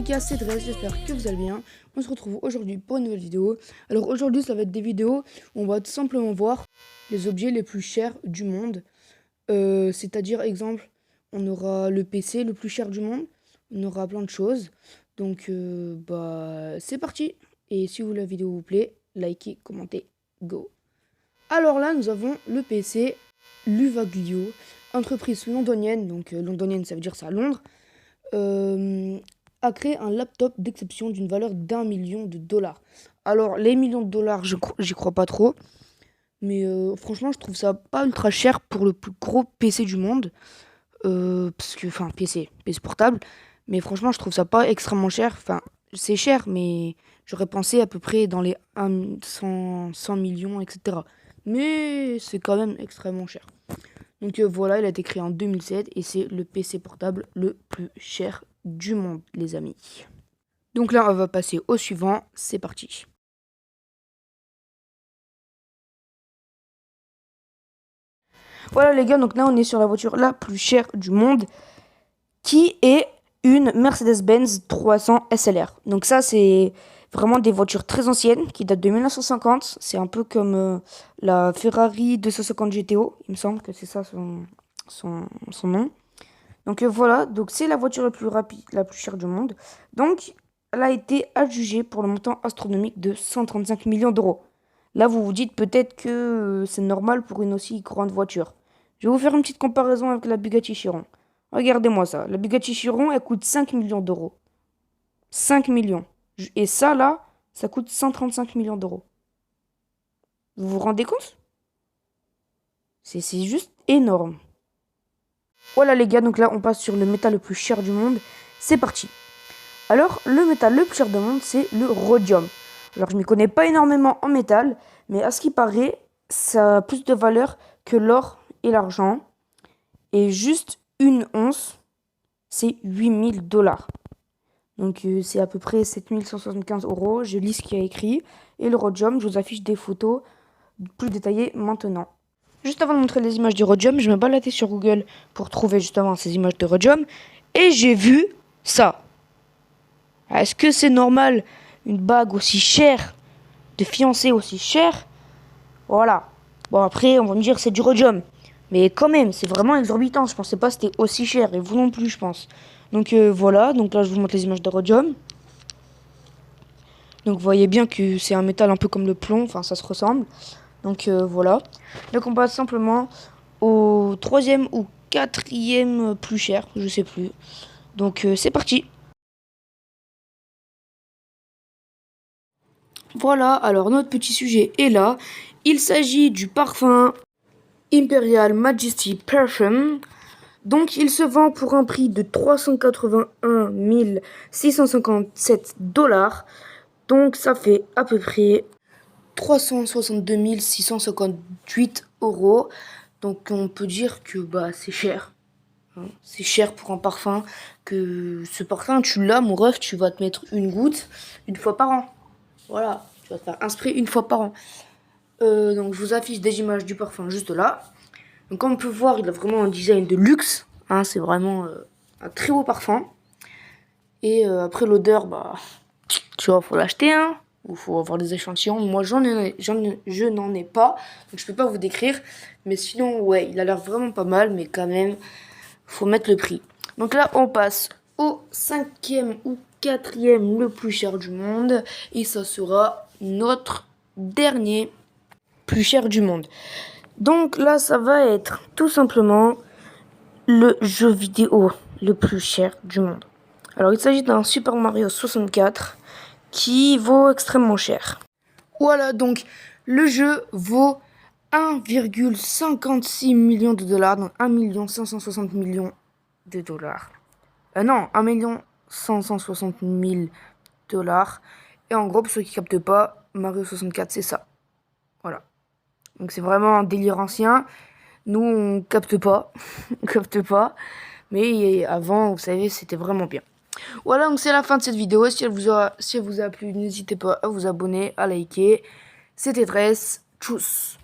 gars, c'est Dres, j'espère que vous allez bien. On se retrouve aujourd'hui pour une nouvelle vidéo. Alors aujourd'hui, ça va être des vidéos où on va tout simplement voir les objets les plus chers du monde. C'est-à-dire, exemple, on aura le PC le plus cher du monde. On aura plein de choses. Donc, c'est parti. Et si la vidéo vous plaît, likez, commentez, go. Alors là, nous avons le PC Luvaglio, entreprise londonienne. Donc, londonienne, ça veut dire ça à Londres. A créé un laptop d'exception d'une valeur d'1 million de dollars. Alors, les millions de dollars, j'y crois pas trop. Mais franchement, je trouve ça pas ultra cher pour le plus gros PC du monde. Parce que, enfin, PC portable. Mais franchement, je trouve ça pas extrêmement cher. Enfin, c'est cher, mais j'aurais pensé à peu près dans les 100 millions, etc. Mais c'est quand même extrêmement cher. Donc voilà, il a été créé en 2007 et c'est le PC portable le plus cher du monde, les amis. Donc là, on va passer au suivant. C'est parti. Voilà les gars, donc là on est sur la voiture la plus chère du monde, qui est une Mercedes-Benz 300 SLR. Donc ça c'est vraiment des voitures très anciennes qui datent de 1950. C'est un peu comme la Ferrari 250 GTO, il me semble que c'est ça son nom. Donc voilà, donc c'est la voiture la plus rapide, la plus chère du monde. Donc elle a été adjugée pour le montant astronomique de 135 millions d'euros. Là vous vous dites peut-être que c'est normal pour une aussi grande voiture. Je vais vous faire une petite comparaison avec la Bugatti Chiron. Regardez-moi ça, la Bugatti Chiron elle coûte 5 millions d'euros. 5 millions. Et ça là, ça coûte 135 millions d'euros. Vous vous rendez compte? C'est juste énorme. Voilà les gars, donc là on passe sur le métal le plus cher du monde. C'est parti. Alors le métal le plus cher du monde, c'est le rhodium. Alors je m'y connais pas énormément en métal, mais à ce qui paraît, ça a plus de valeur que l'or et l'argent. Et juste une once, c'est 8000 dollars. Donc c'est à peu près 7175 euros. Je lis ce qu'il y a écrit. Et le rhodium, je vous affiche des photos plus détaillées maintenant. Juste avant de montrer les images du rhodium, je me baladais sur Google pour trouver justement ces images de rhodium. Et j'ai vu ça. Est-ce que c'est normal une bague aussi chère, de fiancée aussi chère? Voilà. Bon après, on va me dire c'est du rhodium. Mais quand même, c'est vraiment exorbitant. Je pensais pas que c'était aussi cher. Et vous non plus, je pense. Donc voilà. Donc là, je vous montre les images de rhodium. Donc vous voyez bien que c'est un métal un peu comme le plomb. Enfin, ça se ressemble. Donc voilà. Donc on passe simplement au troisième ou quatrième plus cher. Je sais plus. Donc c'est parti. Voilà, alors notre petit sujet est là. Il s'agit du parfum Imperial Majesty Perfume. Donc il se vend pour un prix de 381 657 dollars. Donc ça fait à peu près 362 658 euros. Donc on peut dire que c'est cher. C'est cher pour un parfum. Que ce parfum, tu l'as, mon ref, tu vas te mettre une goutte une fois par an. Voilà, tu vas te faire un spray une fois par an. Donc je vous affiche des images du parfum juste là. Donc comme on peut voir, il a vraiment un design de luxe. Hein, c'est vraiment un très beau parfum. Et après l'odeur, tu vois, faut l'acheter. Hein, ou faut avoir des échantillons. Moi, je n'en ai pas. Donc je peux pas vous décrire. Mais sinon, ouais, il a l'air vraiment pas mal. Mais quand même, faut mettre le prix. Donc là, on passe au cinquième ou quatrième le plus cher du monde. Et ça sera notre dernier plus cher du monde. Donc là, ça va être tout simplement le jeu vidéo le plus cher du monde. Alors, il s'agit d'un Super Mario 64 qui vaut extrêmement cher. Voilà, donc le jeu vaut 1,56 million de dollars, donc 1 560 000 de dollars. Non, 1 560 000 dollars. Et en gros, pour ceux qui captent pas, Mario 64, c'est ça. Voilà. Donc c'est vraiment un délire ancien. Nous, on capte pas. On capte pas. Mais avant, vous savez, c'était vraiment bien. Voilà, donc c'est la fin de cette vidéo. Si elle vous a plu, n'hésitez pas à vous abonner, à liker. C'était Dres. Tchuss.